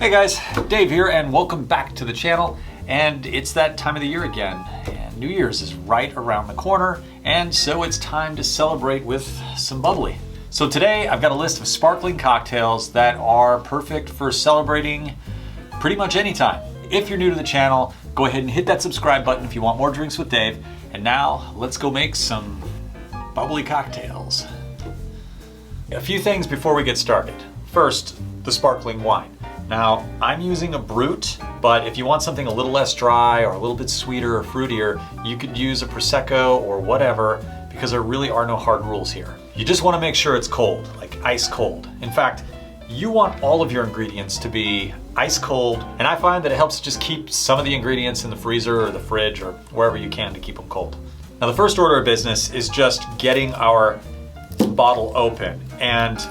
Hey guys, Dave here and welcome back to the channel. And it's that time of the year again, and New Year's is right around the corner, and so it's time to celebrate with some bubbly. So today I've got a list of sparkling cocktails that are perfect for celebrating pretty much any time. If you're new to the channel, go ahead and hit that subscribe button if you want more drinks with Dave. And now let's go make some bubbly cocktails. A few things before we get started. First, the sparkling wine. Now, I'm using a Brut, but if you want something a little less dry or a little bit sweeter or fruitier, you could use a Prosecco or whatever, because there really are no hard rules here. You just want to make sure it's cold, like ice cold. In fact, you want all of your ingredients to be ice cold, and I find that it helps to just keep some of the ingredients in the freezer or the fridge or wherever you can to keep them cold. Now, the first order of business is just getting our bottle open, and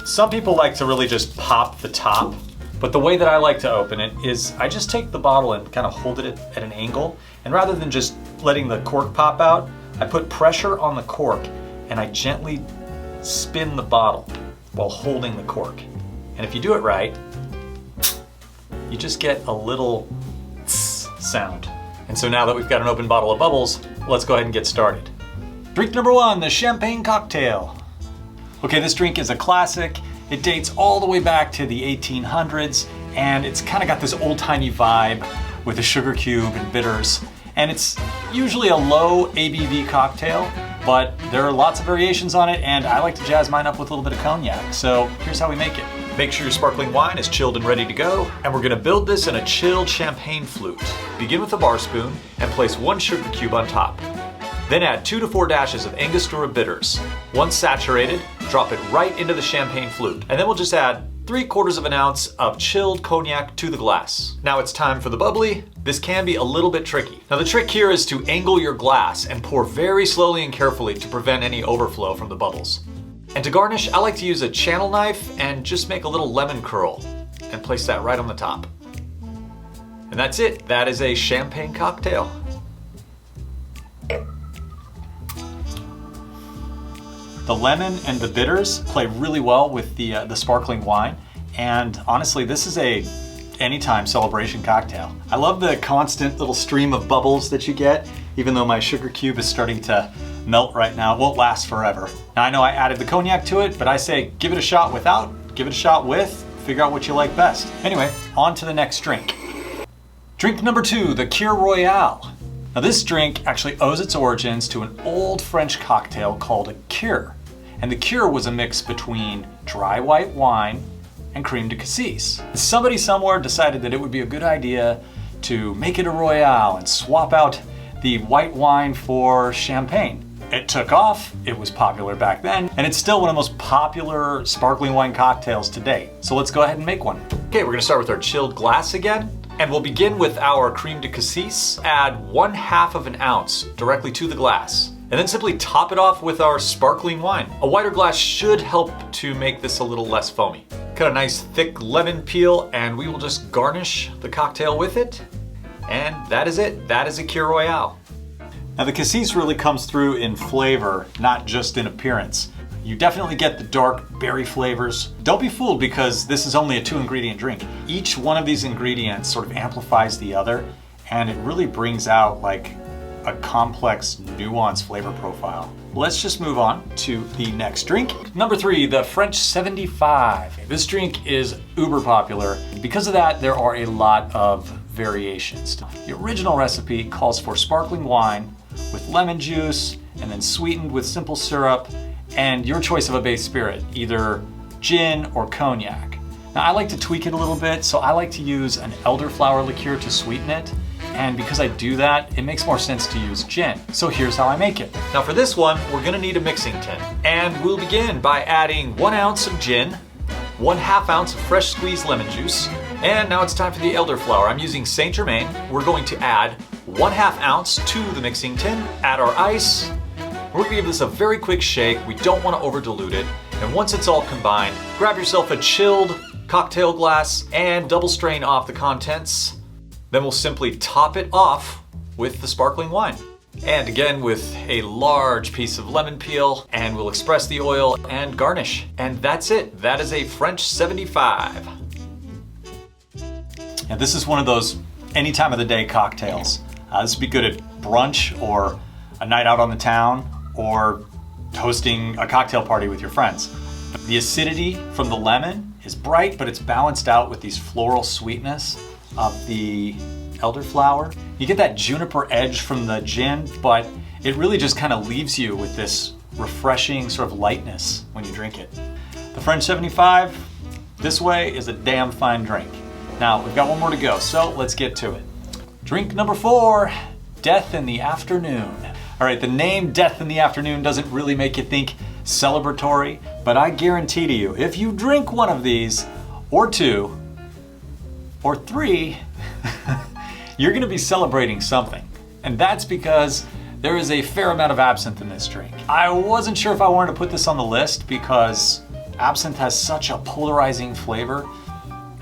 some people like to really just pop the top. But the way that I like to open it is I just take the bottle and kind of hold it at an angle, and rather than just letting the cork pop out, I put pressure on the cork and I gently spin the bottle while holding the cork. And if you do it right, you just get a little tss sound. And so now that we've got an open bottle of bubbles, let's go ahead and get started. Drink number one, the champagne cocktail. Okay, this drink is a classic. It dates all the way back to the 1800s, and it's kind of got this old-timey vibe with a sugar cube and bitters. And it's usually a low ABV cocktail, but there are lots of variations on it, and I like to jazz mine up with a little bit of cognac. So here's how we make it. Make sure your sparkling wine is chilled and ready to go, and we're gonna build this in a chilled champagne flute. Begin with a bar spoon and place 1 sugar cube on top. Then add 2 to 4 dashes of Angostura bitters. Once saturated, drop it right into the champagne flute. And then we'll just add 3/4 of an ounce of chilled cognac to the glass. Now it's time for the bubbly. This can be a little bit tricky. Now the trick here is to angle your glass and pour very slowly and carefully to prevent any overflow from the bubbles. And to garnish, I like to use a channel knife and just make a little lemon curl and place that right on the top. And that's it. That is a champagne cocktail. The lemon and the bitters play really well with the sparkling wine, and honestly, this is a anytime celebration cocktail. I love the constant little stream of bubbles that you get, even though my sugar cube is starting to melt right now. It won't last forever. Now I know I added the cognac to it, but I say give it a shot without, give it a shot with, figure out what you like best. Anyway, on to the next drink. Drink number 2, the Kir Royal. Now this drink actually owes its origins to an old French cocktail called a cure. And the cure was a mix between dry white wine and creme de cassis. Somebody somewhere decided that it would be a good idea to make it a Royale and swap out the white wine for champagne. It took off, it was popular back then, and it's still one of the most popular sparkling wine cocktails today. So let's go ahead and make one. Okay, we're gonna start with our chilled glass again. And we'll begin with our creme de cassis. Add 1/2 of an ounce directly to the glass. And then simply top it off with our sparkling wine. A wider glass should help to make this a little less foamy. Cut a nice thick lemon peel, and we will just garnish the cocktail with it. And that is it. That is a Kir Royal. Now the cassis really comes through in flavor, not just in appearance. You definitely get the dark berry flavors. Don't be fooled, because this is only a 2-ingredient drink. Each one of these ingredients sort of amplifies the other, and it really brings out like a complex, nuanced flavor profile. Let's just move on to the next drink. Number 3, the French 75. This drink is uber popular. Because of that, there are a lot of variations. The original recipe calls for sparkling wine with lemon juice and then sweetened with simple syrup and your choice of a base spirit, either gin or cognac. Now I like to tweak it a little bit, so I like to use an Elderflower Liqueur to sweeten it. And because I do that, it makes more sense to use gin. So here's how I make it. Now for this one, we're gonna need a mixing tin. And we'll begin by adding 1 ounce of gin, 1/2 ounce of fresh squeezed lemon juice, and now it's time for the elderflower. I'm using Saint Germain. We're going to add 1/2 ounce to the mixing tin, add our ice. We're gonna give this a very quick shake. We don't wanna over dilute it. And once it's all combined, grab yourself a chilled cocktail glass and double strain off the contents. Then we'll simply top it off with the sparkling wine. And again with a large piece of lemon peel, and we'll express the oil and garnish. And that's it. That is a French 75. And this is one of those any time of the day cocktails. This would be good at brunch or a night out on the town or hosting a cocktail party with your friends. The acidity from the lemon is bright, but it's balanced out with these floral sweetness of the elderflower. You get that juniper edge from the gin, but it really just kind of leaves you with this refreshing sort of lightness when you drink it. The French 75, this way, is a damn fine drink. Now, we've got one more to go, so let's get to it. Drink number 4, Death in the Afternoon. All right, the name Death in the Afternoon doesn't really make you think celebratory, but I guarantee to you, if you drink one of these, or 2, or 3, you're gonna be celebrating something. And that's because there is a fair amount of absinthe in this drink. I wasn't sure if I wanted to put this on the list because absinthe has such a polarizing flavor.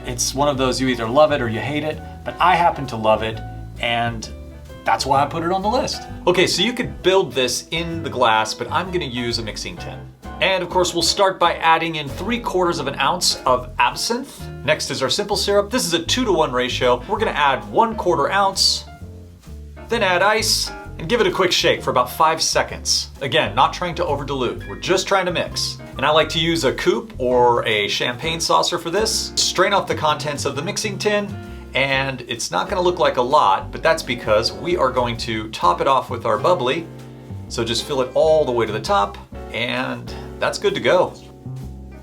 It's one of those you either love it or you hate it, but I happen to love it, and that's why I put it on the list. Okay, so you could build this in the glass, but I'm gonna use a mixing tin. And of course, we'll start by adding in 3/4 ounce of absinthe. Next is our simple syrup. This is a 2-to-1 ratio. We're gonna add 1/4 ounce, then add ice, and give it a quick shake for about 5 seconds. Again, not trying to over dilute, we're just trying to mix. And I like to use a coupe or a champagne saucer for this. Strain off the contents of the mixing tin, and it's not gonna look like a lot, but that's because we are going to top it off with our bubbly. So just fill it all the way to the top, and that's good to go.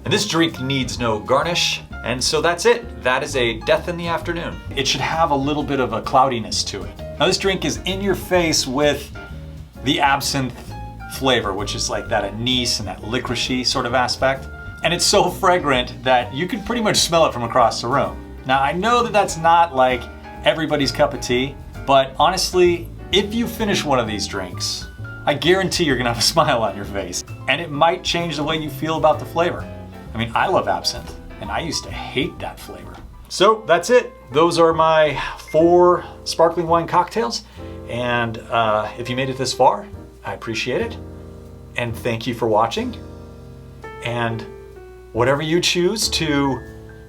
And this drink needs no garnish, and so that's it. That is a Death in the Afternoon. It should have a little bit of a cloudiness to it. Now this drink is in your face with the absinthe flavor, which is like that anise and that licoricey sort of aspect. And it's so fragrant that you could pretty much smell it from across the room. Now I know that that's not like everybody's cup of tea, but honestly, if you finish one of these drinks, I guarantee you're gonna have a smile on your face. And it might change the way you feel about the flavor. I mean, I love absinthe, and I used to hate that flavor. So that's it. Those are my 4 sparkling wine cocktails. And if you made it this far, I appreciate it. And thank you for watching. And whatever you choose to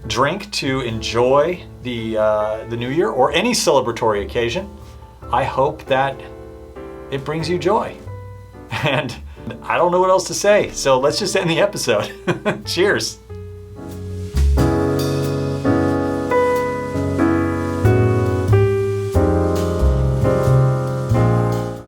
drink to enjoy the new year or any celebratory occasion, I hope that it brings you joy. And I don't know what else to say, so let's just end the episode. Cheers.